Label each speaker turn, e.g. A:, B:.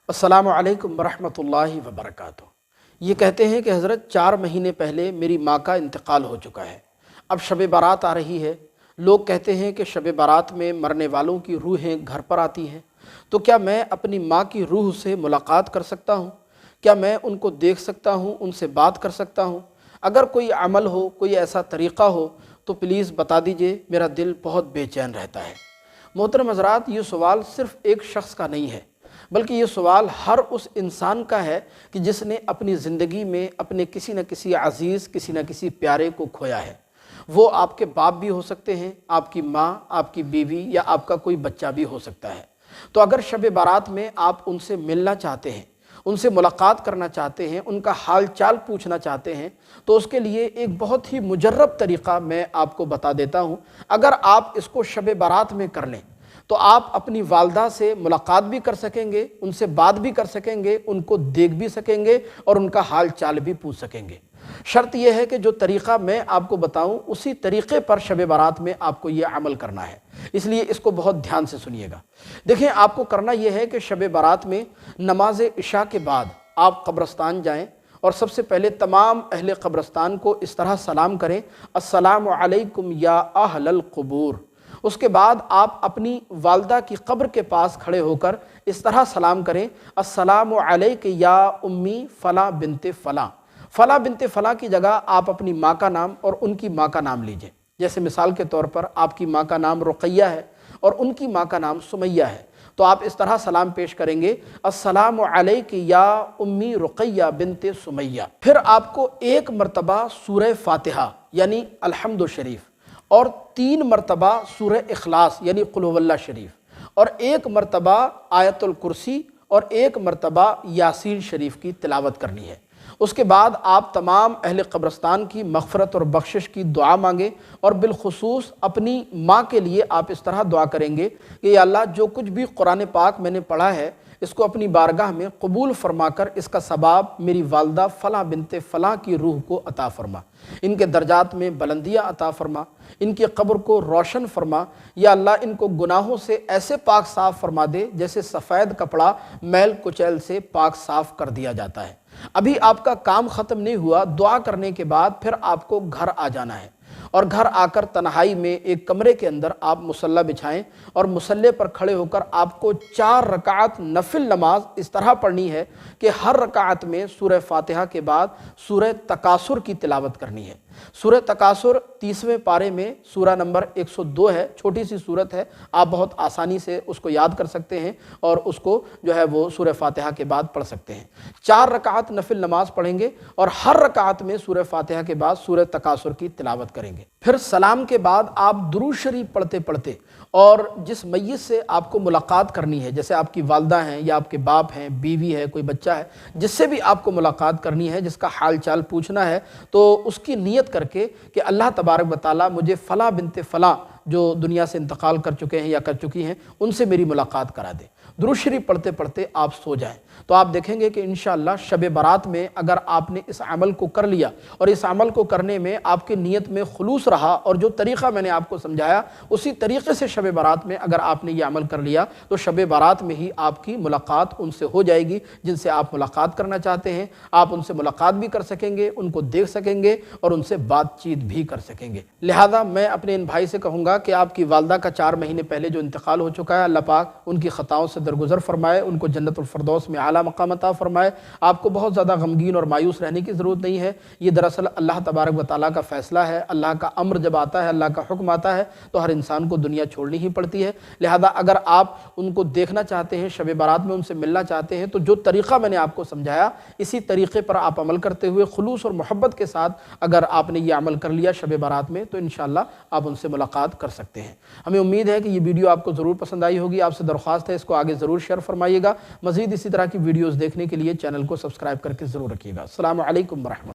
A: السلام علیکم ورحمۃ اللہ وبرکاتہ۔ یہ کہتے ہیں کہ حضرت 4 مہینے پہلے میری ماں کا انتقال ہو چکا ہے، اب شب بارات آ رہی ہے۔ لوگ کہتے ہیں کہ شب بارات میں مرنے والوں کی روحیں گھر پر آتی ہیں، تو کیا میں اپنی ماں کی روح سے ملاقات کر سکتا ہوں؟ کیا میں ان کو دیکھ سکتا ہوں، ان سے بات کر سکتا ہوں؟ اگر کوئی عمل ہو، کوئی ایسا طریقہ ہو تو پلیز بتا دیجئے، میرا دل بہت بے چین رہتا ہے۔ محترم حضرات، یہ سوال صرف ایک شخص کا نہیں ہے، بلکہ یہ سوال ہر اس انسان کا ہے کہ جس نے اپنی زندگی میں اپنے کسی نہ کسی عزیز، کسی نہ کسی پیارے کو کھویا ہے۔ وہ آپ کے باپ بھی ہو سکتے ہیں، آپ کی ماں، آپ کی بیوی یا آپ کا کوئی بچہ بھی ہو سکتا ہے۔ تو اگر شب بارات میں آپ ان سے ملنا چاہتے ہیں، ان سے ملاقات کرنا چاہتے ہیں، ان کا حال چال پوچھنا چاہتے ہیں، تو اس کے لیے ایک بہت ہی مجرب طریقہ میں آپ کو بتا دیتا ہوں۔ اگر آپ اس کو شب بارات میں کر لیں تو آپ اپنی والدہ سے ملاقات بھی کر سکیں گے، ان سے بات بھی کر سکیں گے، ان کو دیکھ بھی سکیں گے اور ان کا حال چال بھی پوچھ سکیں گے۔ شرط یہ ہے کہ جو طریقہ میں آپ کو بتاؤں اسی طریقے پر شب بارات میں آپ کو یہ عمل کرنا ہے، اس لیے اس کو بہت دھیان سے سنیے گا۔ دیکھیں، آپ کو کرنا یہ ہے کہ شب بارات میں نماز عشاء کے بعد آپ قبرستان جائیں اور سب سے پہلے تمام اہل قبرستان کو اس طرح سلام کریں: السلام علیکم یا اہل القبور۔ اس کے بعد آپ اپنی والدہ کی قبر کے پاس کھڑے ہو کر اس طرح سلام کریں: السلام علیک یا امی فلاں بنت فلاں۔ فلاں بنت فلاں کی جگہ آپ اپنی ماں کا نام اور ان کی ماں کا نام لیجئے۔ جیسے مثال کے طور پر آپ کی ماں کا نام رقیہ ہے اور ان کی ماں کا نام سمیہ ہے، تو آپ اس طرح سلام پیش کریں گے: السلام علیک یا امی رقیہ بنت سمیہ۔ پھر آپ کو 1 مرتبہ سورہ فاتحہ یعنی الحمد شریف اور 3 مرتبہ سورہ اخلاص یعنی قل هو اللہ شریف اور 1 مرتبہ آیت الکرسی اور 1 مرتبہ یاسین شریف کی تلاوت کرنی ہے۔ اس کے بعد آپ تمام اہل قبرستان کی مغفرت اور بخشش کی دعا مانگیں، اور بالخصوص اپنی ماں کے لیے آپ اس طرح دعا کریں گے کہ یا اللہ، جو کچھ بھی قرآن پاک میں نے پڑھا ہے اس کو اپنی بارگاہ میں قبول فرما کر اس کا ثواب میری والدہ فلاں بنت فلاں کی روح کو عطا فرما، ان کے درجات میں بلندیاں عطا فرما، ان کی قبر کو روشن فرما۔ یا اللہ، ان کو گناہوں سے ایسے پاک صاف فرما دے جیسے سفید کپڑا میل کچیل سے پاک صاف کر دیا جاتا ہے۔ ابھی آپ کا کام ختم نہیں ہوا، دعا کرنے کے بعد پھر آپ کو گھر آ جانا ہے، اور گھر آ کر تنہائی میں ایک کمرے کے اندر آپ مصلی بچھائیں اور مصلی پر کھڑے ہو کر آپ کو 4 رکعت نفل نماز اس طرح پڑھنی ہے کہ ہر رکعت میں سورہ فاتحہ کے بعد سورہ تکاثر کی تلاوت کرنی ہے۔ سورہ تکاثر 30ویں پارے میں سورہ نمبر 102 ہے، چھوٹی سی سورت ہے، آپ بہت آسانی سے اس کو یاد کر سکتے ہیں اور اس کو جو ہے وہ سورہ فاتحہ کے بعد پڑھ سکتے ہیں۔ 4 رکعت نفل نماز پڑھیں گے اور ہر رکعت میں سورہ فاتحہ کے بعد سورہ تکاثر کی تلاوت کریں گے۔ پھر سلام کے بعد آپ درود شریف پڑھتے پڑھتے اور جس میت سے آپ کو ملاقات کرنی ہے، جیسے آپ کی والدہ ہیں یا آپ کے باپ ہیں، بیوی ہے، کوئی بچہ ہے، جس سے بھی آپ کو ملاقات کرنی ہے، جس کا حال چال پوچھنا ہے، تو اس کی نیت کر کے کہ اللہ تبارک و تعالیٰ مجھے فلاں بنت فلاں جو دنیا سے انتقال کر چکے ہیں یا کر چکی ہیں، ان سے میری ملاقات کرا دے۔ درود شریف پڑھتے پڑھتے آپ سو جائیں، تو آپ دیکھیں گے کہ انشاءاللہ شب بارات میں اگر آپ نے اس عمل کو کر لیا اور اس عمل کو کرنے میں آپ کی نیت میں خلوص رہا اور جو طریقہ میں نے آپ کو سمجھایا اسی طریقے سے شب بارات میں اگر آپ نے یہ عمل کر لیا تو شب بارات میں ہی آپ کی ملاقات ان سے ہو جائے گی جن سے آپ ملاقات کرنا چاہتے ہیں۔ آپ ان سے ملاقات بھی کر سکیں گے، ان کو دیکھ سکیں گے اور ان سے بات چیت بھی کر سکیں گے۔ لہذا میں اپنے ان بھائی سے کہوں گا کہ آپ کی والدہ کا 4 مہینے پہلے جو انتقال ہو چکا ہے، اللہ پاک ان کی خطاؤں سے درگزر فرمائے، ان کو جنت الفردوس میں اعلیٰ مقام عطا فرمائے۔ آپ کو بہت زیادہ غمگین اور مایوس رہنے کی ضرورت نہیں ہے، یہ دراصل اللہ تبارک و تعالیٰ کا فیصلہ ہے۔ اللہ کا امر جب آتا ہے، اللہ کا حکم آتا ہے تو ہر انسان کو دنیا چھوڑنی ہی پڑتی ہے۔ لہذا اگر آپ ان کو دیکھنا چاہتے ہیں، شب بارات میں ان سے ملنا چاہتے ہیں، تو جو طریقہ میں نے آپ کو سمجھایا اسی طریقے پر آپ عمل کرتے ہوئے خلوص اور محبت کے ساتھ اگر آپ نے یہ عمل کر لیا شب بارات میں تو انشاءاللہ آپ ان سے ملاقات کر سکتے ہیں۔ ہمیں امید ہے کہ یہ ویڈیو آپ کو ضرور پسند آئی ہوگی۔ آپ سے درخواست ہے اس کو آگے ضرور شیئر فرمائیے گا۔ مزید اسی طرح کی ویڈیوز دیکھنے کے لیے چینل کو سبسکرائب کر کے ضرور رکھیے گا۔ السلام علیکم ورحمۃ اللہ۔